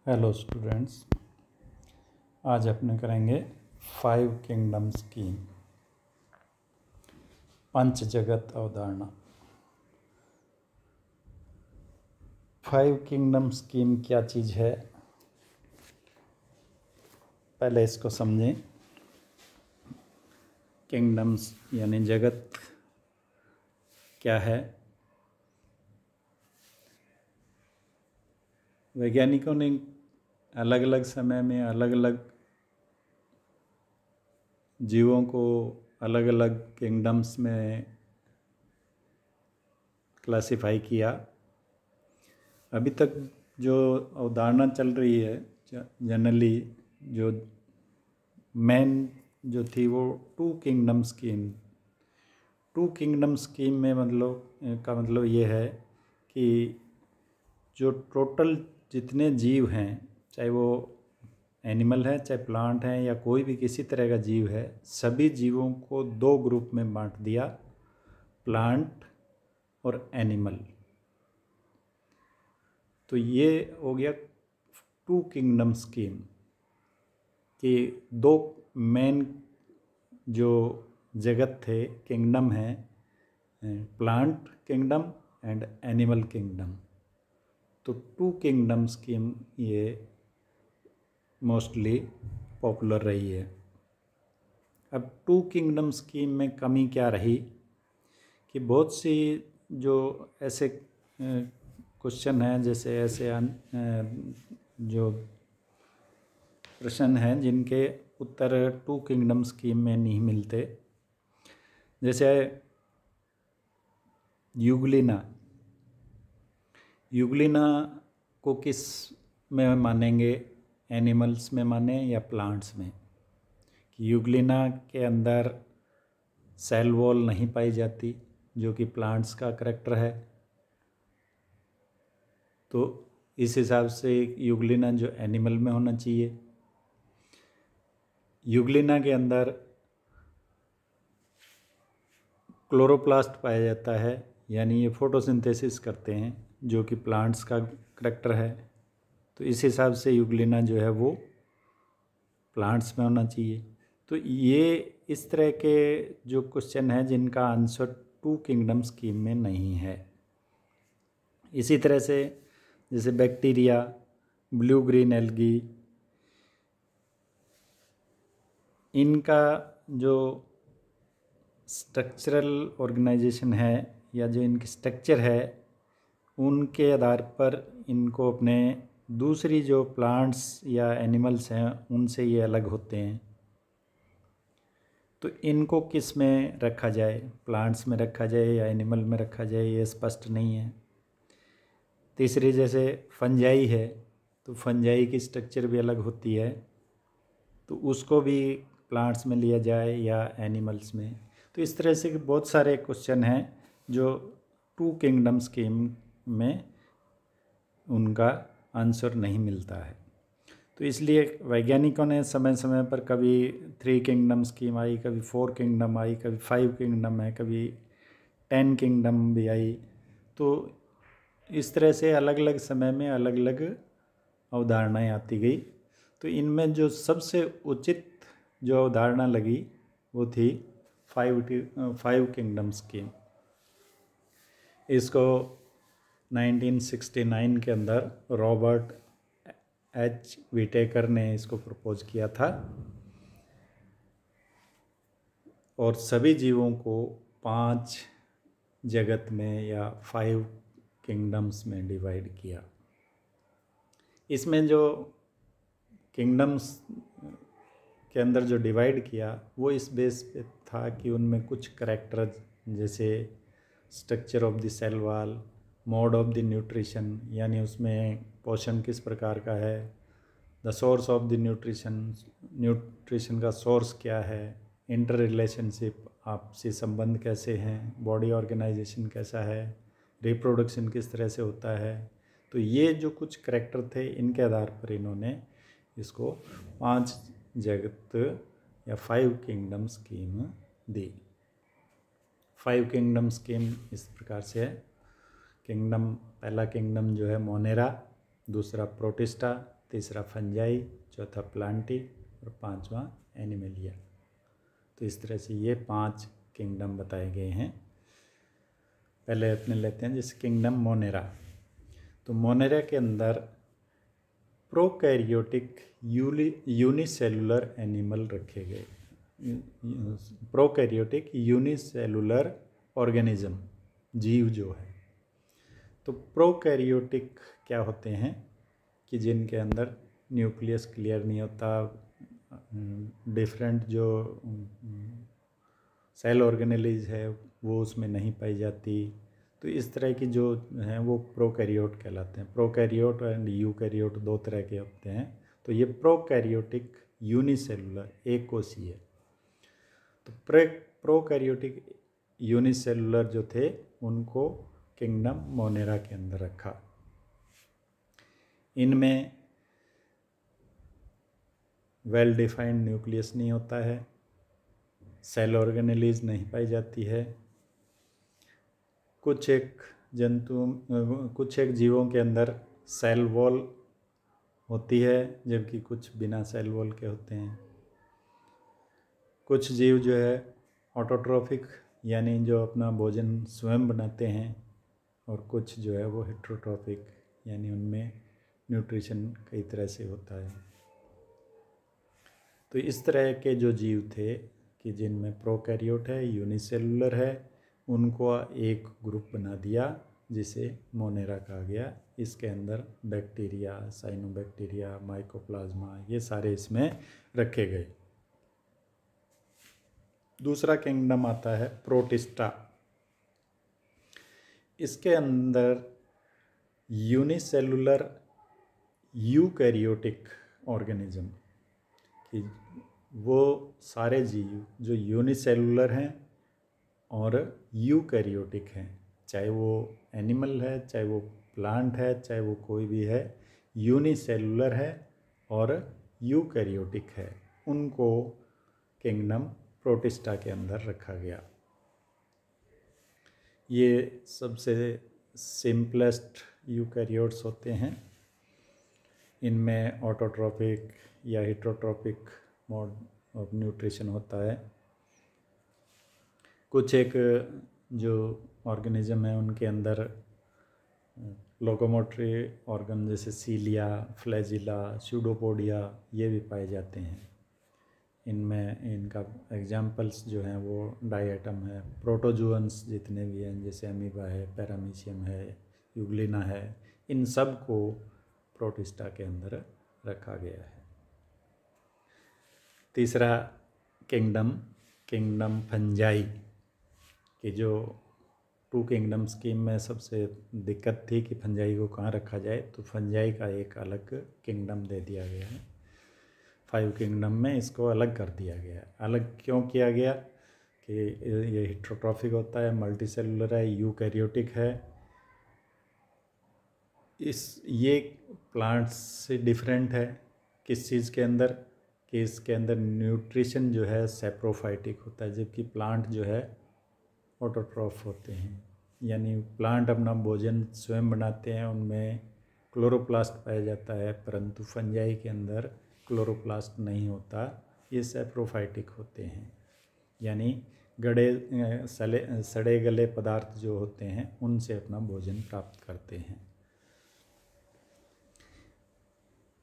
Hello students, आज अपने करेंगे 5 किंगडम स्कीम, पंच जगत अवधारणा। 5 किंगडम स्कीम क्या चीज़ है, पहले इसको समझें। किंगडम्स यानी जगत क्या है। वैज्ञानिकों ने अलग अलग समय में अलग अलग जीवों को अलग अलग किंगडम्स में क्लासिफाई किया। अभी तक जो अवधारणा चल रही है जनरली, जो मेन जो थी वो 2 किंगडम स्कीम। 2 किंगडम स्कीम में मतलब ये है कि जो टोटल जितने जीव हैं, चाहे वो एनिमल है, चाहे प्लांट है, या कोई भी किसी तरह का जीव है, सभी जीवों को 2 ग्रुप में बांट दिया, प्लांट और एनिमल। तो ये हो गया 2 किंगडम स्कीम कि 2 मेन जो जगत थे, किंगडम है, plant kingdom and animal kingdom. तो 2 किंगडम स्कीम ये मोस्टली पॉपुलर रही है। अब 2 किंगडम स्कीम में कमी क्या रही कि बहुत सी जो ऐसे क्वेश्चन हैं, जैसे ऐसे जो प्रश्न हैं जिनके उत्तर 2 किंगडम स्कीम में नहीं मिलते। जैसे यूग्लिना को किस में मानेंगे, एनिमल्स में माने या प्लांट्स में? कि यूग्लिना के अंदर सेल वॉल नहीं पाई जाती, जो कि प्लांट्स का करैक्टर है। तो इस हिसाब से यूग्लिना जो एनिमल में होना चाहिए। यूग्लिना के अंदर क्लोरोप्लास्ट पाया जाता है, यानी ये फोटोसिंथेसिस करते हैं, जो कि प्लांट्स का करैक्टर है। तो इस हिसाब से यूग्लिना जो है वो प्लांट्स में होना चाहिए। तो ये इस तरह के जो क्वेश्चन हैं जिनका आंसर 2 किंगडम स्कीम में नहीं है। इसी तरह से जैसे बैक्टीरिया, ब्लू ग्रीन एल्गी, इनका जो स्ट्रक्चरल ऑर्गेनाइजेशन है या जो इनकी स्ट्रक्चर है, उनके आधार पर इनको अपने दूसरी जो प्लांट्स या एनिमल्स हैं उनसे ये अलग होते हैं। तो इनको किस में रखा जाए, प्लांट्स में रखा जाए या एनिमल में रखा जाए, ये स्पष्ट नहीं है। तीसरी जैसे फंजाई है, तो फंजाई की स्ट्रक्चर भी अलग होती है, तो उसको भी प्लांट्स में लिया जाए या एनिमल्स में। तो इस तरह से बहुत सारे क्वेश्चन हैं जो 2 किंगडम स्कीम में उनका आंसर नहीं मिलता है। तो इसलिए वैज्ञानिकों ने समय समय पर कभी 3 किंगडम स्कीम आई, कभी 4 किंगडम आई, कभी 5 किंगडम है, कभी 10 किंगडम भी आई। तो इस तरह से अलग अलग समय में अलग अलग अवधारणाएं आती गई। तो इनमें जो सबसे उचित जो अवधारणा लगी वो थी 5 किंगडम स्कीम। इसको 1969 के अंदर रॉबर्ट एच विटेकर ने इसको प्रपोज किया था और सभी जीवों को 5 जगत में या 5 किंगडम्स में डिवाइड किया। इसमें जो किंगडम्स के अंदर जो डिवाइड किया वो इस बेस पे था कि उनमें कुछ करैक्टर, जैसे structure of the cell wall, mode of the nutrition, यानी उसमें पोषण किस प्रकार का है, the source of the nutrition का सोर्स क्या है, इंटर रिलेशनशिप, आपसी संबंध कैसे हैं, बॉडी ऑर्गेनाइजेशन कैसा है, रिप्रोडक्शन किस तरह से होता है। तो ये जो कुछ करैक्टर थे, इनके आधार पर इन्होंने इसको 5 जगत या 5 किंगडम स्कीम दी। 5 किंगडम स्कीम इस प्रकार से है। पहला किंगडम जो है मोनेरा, दूसरा प्रोटिस्टा, तीसरा फंजाई, चौथा प्लांटी और पांचवा एनिमलिया। तो इस तरह से ये 5 किंगडम बताए गए हैं। पहले अपने लेते हैं जैसे किंगडम मोनेरा। तो मोनेरा के अंदर प्रोकैरियोटिक यूनिसेलुलर एनिमल रखे गए, प्रोकैरियोटिक यूनिसेलुलर ऑर्गेनिज्म, जीव जो है। तो प्रोकैरियोटिक क्या होते हैं कि जिनके अंदर न्यूक्लियस क्लियर नहीं होता, डिफरेंट जो सेल ऑर्गेनेलिज है वो उसमें नहीं पाई जाती। तो इस तरह की जो हैं वो प्रोकैरियोट कहलाते हैं। प्रोकैरियोट एंड यूकैरियोट 2 तरह के होते हैं। तो ये प्रोकैरियोटिक यूनिसेलुलर, एक कोशीय। तो प्रोकैरियोटिक यूनिसेलुलर जो थे उनको किंगडम मोनेरा के अंदर रखा। इनमें वेल डिफाइंड न्यूक्लियस नहीं होता है, सेल ऑर्गेनेलिज नहीं पाई जाती है। कुछ एक जीवों के अंदर सेल वॉल होती है, जबकि कुछ बिना सेल वॉल के होते हैं। कुछ जीव जो है ऑटोट्रोफिक, यानी जो अपना भोजन स्वयं बनाते हैं, और कुछ जो है वो हेट्रोट्रोफिक, यानी उनमें न्यूट्रिशन कई तरह से होता है। तो इस तरह के जो जीव थे कि जिनमें प्रोकैरियोट है, यूनिसेलुलर है, उनको एक ग्रुप बना दिया जिसे मोनेरा कहा गया। इसके अंदर बैक्टीरिया, साइनोबैक्टीरिया, माइकोप्लाज्मा, ये सारे इसमें रखे गए। दूसरा किंगडम आता है प्रोटिस्टा। इसके अंदर यूनिसेलुलर यूकैरियोटिक ऑर्गेनिज्म, कि वो सारे जीव जो यूनिसेलुलर हैं और यूकैरियोटिक हैं, चाहे वो एनिमल है, चाहे वो प्लांट है, चाहे वो कोई भी है, यूनिसेलुलर है और यूकैरियोटिक है, उनको किंगडम प्रोटिस्टा के अंदर रखा गया। ये सबसे सिंपलेस्ट यूकैरियोट्स होते हैं। इनमें ऑटोट्रोपिक या हेट्रोट्रोपिक मोड ऑफ न्यूट्रिशन होता है। कुछ एक जो ऑर्गेनिज्म है उनके अंदर लोकोमोटरी ऑर्गन जैसे सीलिया, फ्लैजिला, स्यूडोपोडिया ये भी पाए जाते हैं। इनमें इनका एग्जाम्पल्स जो हैं वो डायटम है। प्रोटोजुअन्स जितने भी हैं जैसे अमीबा है, पैरामीशियम है, यूग्लिना है, इन सब को प्रोटिस्टा के अंदर रखा गया है। तीसरा किंगडम फंजाई, कि जो 2 किंगडम स्कीम में सबसे दिक्कत थी कि फंजाई को कहाँ रखा जाए, तो फंजाई का एक अलग किंगडम दे दिया गया है। 5 किंगडम में इसको अलग कर दिया गया है। अलग क्यों किया गया कि ये हेट्रोट्रोफिक होता है, मल्टीसेलुलर है, यूकैरियोटिक है। ये प्लांट्स से डिफरेंट है किस चीज़ के अंदर, कि इसके अंदर न्यूट्रिशन जो है सैप्रोफाइटिक होता है, जबकि प्लांट जो है ऑटोट्रॉफ होते हैं। यानी प्लांट अपना भोजन स्वयं बनाते हैं, उनमें क्लोरोप्लास्ट पाया जाता है, परंतु फंजाई के अंदर क्लोरोप्लास्ट नहीं होता, ये सैप्रोफाइटिक होते हैं। यानी सड़े गले पदार्थ जो होते हैं उनसे अपना भोजन प्राप्त करते हैं।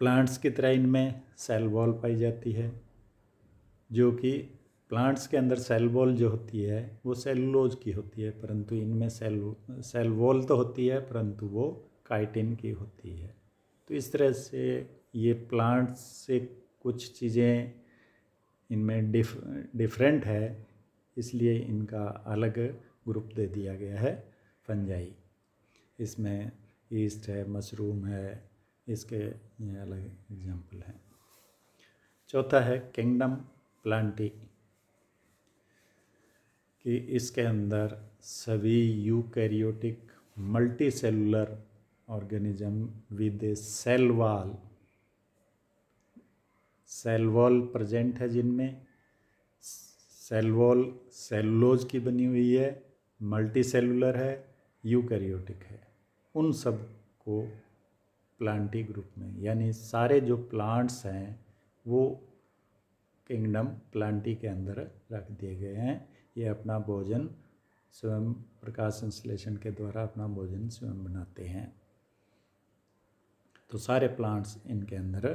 प्लांट्स की तरह इनमें सेल वॉल पाई जाती है, जो कि प्लांट्स के अंदर सेल वॉल जो होती है वो सेलुलोज की होती है, परंतु इनमें सेल वॉल तो होती है परंतु वो काइटिन की होती है। तो इस तरह से ये प्लांट्स से कुछ चीज़ें इनमें डिफरेंट है, इसलिए इनका अलग ग्रुप दे दिया गया है फंजाई। इसमें ईस्ट है, मशरूम है, इसके ये अलग एग्जाम्पल हैं। चौथा है किंगडम प्लांटी, कि इसके अंदर सभी eukaryotic multicellular organism with a cell wall present है, जिनमें सेल वॉल सेलुलोज की बनी हुई है, मल्टीसेलुलर है, यूकैरियोटिक है, उन सब को प्लांटी ग्रुप में, यानी सारे जो प्लांट्स हैं वो किंगडम प्लांटी के अंदर रख दिए गए हैं। ये अपना भोजन स्वयं प्रकाश संश्लेषण के द्वारा अपना भोजन स्वयं बनाते हैं। तो सारे प्लांट्स इनके अंदर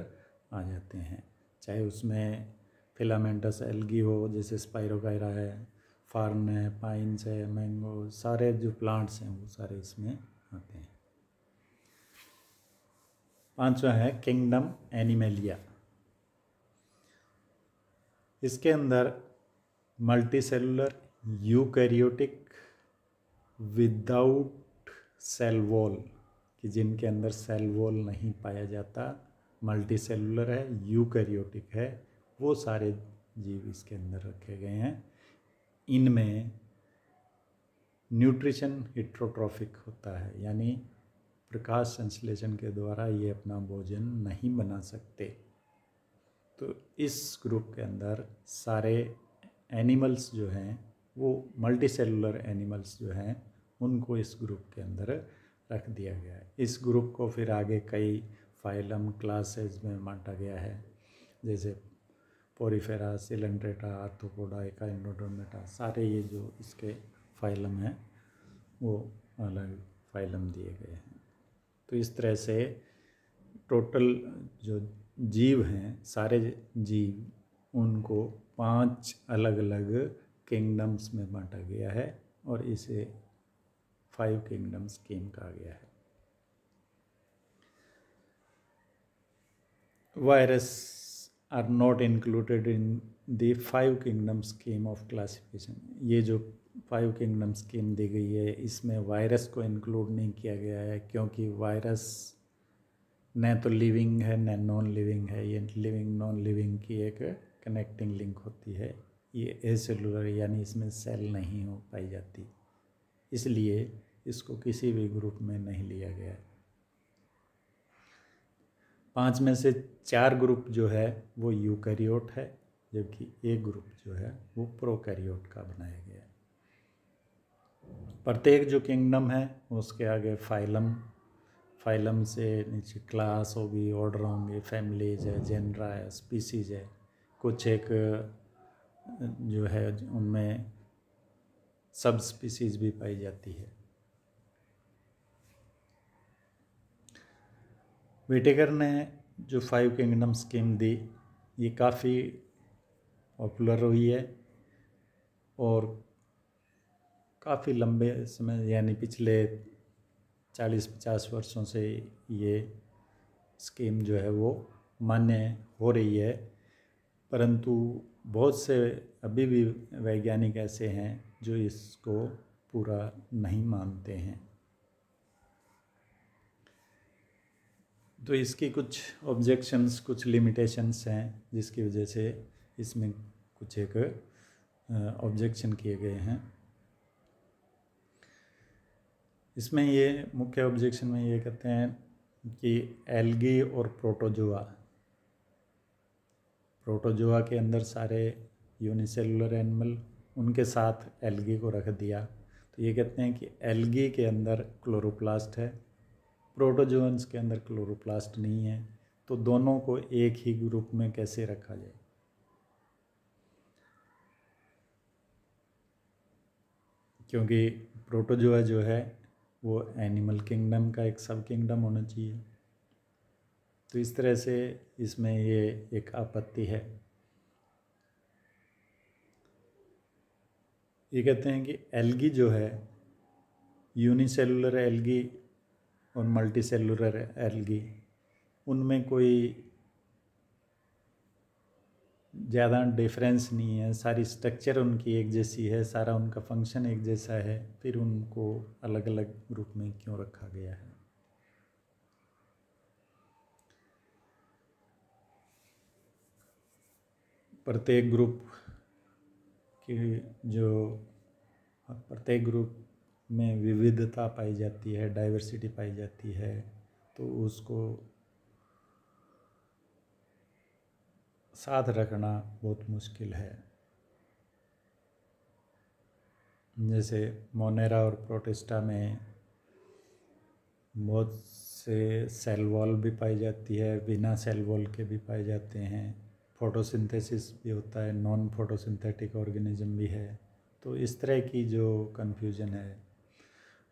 आ जाते हैं, चाहे उसमें फिलामेंटस एल्गी हो, जैसे स्पाइरोगायरा है, फार्न है, पाइन्स है, मैंगो, सारे जो प्लांट्स हैं वो सारे इसमें आते हैं। पांचवा है किंगडम एनिमेलिया। इसके अंदर multicellular eukaryotic without cell wall, कि जिनके अंदर सेल वॉल नहीं पाया जाता, मल्टीसेलुलर है, यूकैरियोटिक है, वो सारे जीव इसके अंदर रखे गए हैं। इनमें न्यूट्रिशन हिट्रोट्रॉफिक होता है, यानी प्रकाश संश्लेषण के द्वारा ये अपना भोजन नहीं बना सकते। तो इस ग्रुप के अंदर सारे एनिमल्स जो हैं वो मल्टीसेलुलर एनिमल्स जो हैं उनको इस ग्रुप के अंदर रख दिया गया है। इस ग्रुप को फिर आगे कई फाइलम क्लासेस में बांटा गया है, जैसे पोरीफेरा, सिलेंड्रेटा, आर्थ्रोपोडा, एकाइनोडर्मेटा, सारे ये जो इसके फाइलम हैं वो अलग फाइलम दिए गए हैं। तो इस तरह से टोटल जो जीव हैं, सारे जीव, उनको 5 अलग अलग किंगडम्स में बांटा गया है और इसे 5 किंगडम स्कीम कहा गया है। Virus are not included in the 5 kingdom scheme of classification. ये जो 5 किंगडम स्कीम दी गई है इसमें वायरस को इंक्लूड नहीं किया गया है, क्योंकि वायरस न तो लिविंग है न नॉन लिविंग है। ये लिविंग नॉन लिविंग की एक कनेक्टिंग लिंक होती है। ये एसेलुलर, यानी इसमें सेल नहीं हो पाई जाती, इसलिए इसको किसी भी ग्रुप में नहीं लिया गया है। 5 में से 4 ग्रुप जो है वो यूकैरियोट है, जबकि एक ग्रुप जो है वो प्रोकैरियोट का बनाया गया है। प्रत्येक जो किंगडम है उसके आगे फाइलम, फाइलम से नीचे क्लास होगी, ऑर्डर होंगे, फैमिलीज है, जेनरा है, स्पीसीज है, कुछ एक जो है उनमें सब स्पीसीज भी पाई जाती है। व्हिटेकर ने जो 5 किंगडम स्कीम दी ये काफ़ी पॉपुलर हुई है और काफ़ी लंबे समय, यानी पिछले 40-50 वर्षों से ये स्कीम जो है वो मान्य हो रही है। परंतु बहुत से अभी भी वैज्ञानिक ऐसे हैं जो इसको पूरा नहीं मानते हैं। तो इसकी कुछ ऑब्जेक्शंस, कुछ लिमिटेशंस हैं, जिसकी वजह से इसमें कुछ एक ऑब्जेक्शन किए गए हैं। इसमें ये मुख्य ऑब्जेक्शन में ये कहते हैं कि एल्गी और प्रोटोजोआ के अंदर सारे यूनिसेलुलर एनिमल, उनके साथ एल्गी को रख दिया। तो ये कहते हैं कि एल्गी के अंदर क्लोरोप्लास्ट है, प्रोटोजोअन्स के अंदर क्लोरोप्लास्ट नहीं है, तो दोनों को एक ही ग्रुप में कैसे रखा जाए। क्योंकि प्रोटोजोआ जो है वो एनिमल किंगडम का एक सब किंगडम होना चाहिए। तो इस तरह से इसमें ये एक आपत्ति है। ये कहते हैं कि एल्गी जो है, यूनिसेलुलर एल्गी और मल्टीसेलुलर एल्गी, उनमें कोई ज़्यादा डिफरेंस नहीं है, सारी स्ट्रक्चर उनकी एक जैसी है, सारा उनका फंक्शन एक जैसा है, फिर उनको अलग अलग ग्रुप में क्यों रखा गया है। प्रत्येक ग्रुप में विविधता पाई जाती है, डाइवर्सिटी पाई जाती है, तो उसको साथ रखना बहुत मुश्किल है। जैसे मोनेरा और प्रोटिस्टा में बहुत से सेल वॉल भी पाई जाती है, बिना सेल वॉल के भी पाए जाते हैं, फोटोसिंथेसिस भी होता है, नॉन फोटोसिंथेटिक ऑर्गेनिज्म भी है। तो इस तरह की जो कन्फ्यूजन है,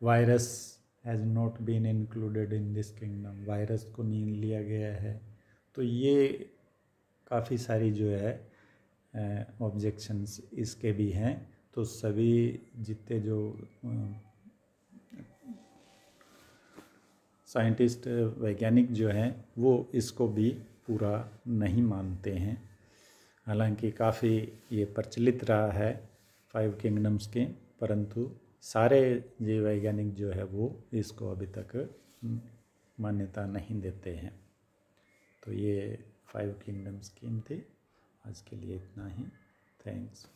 virus has not been included in this kingdom, virus को नहीं लिया गया है। तो ये काफ़ी सारी जो है ऑब्जेक्शंस इसके भी हैं। तो सभी जितने जो साइंटिस्ट वैज्ञानिक जो हैं वो इसको भी पूरा नहीं मानते हैं। हालांकि काफ़ी ये प्रचलित रहा है 5 किंगडम्स के, परंतु सारे जीव वैज्ञानिक जो है वो इसको अभी तक मान्यता नहीं देते हैं। तो ये 5 किंगडम्स की थी। आज के लिए इतना ही। थैंक्स।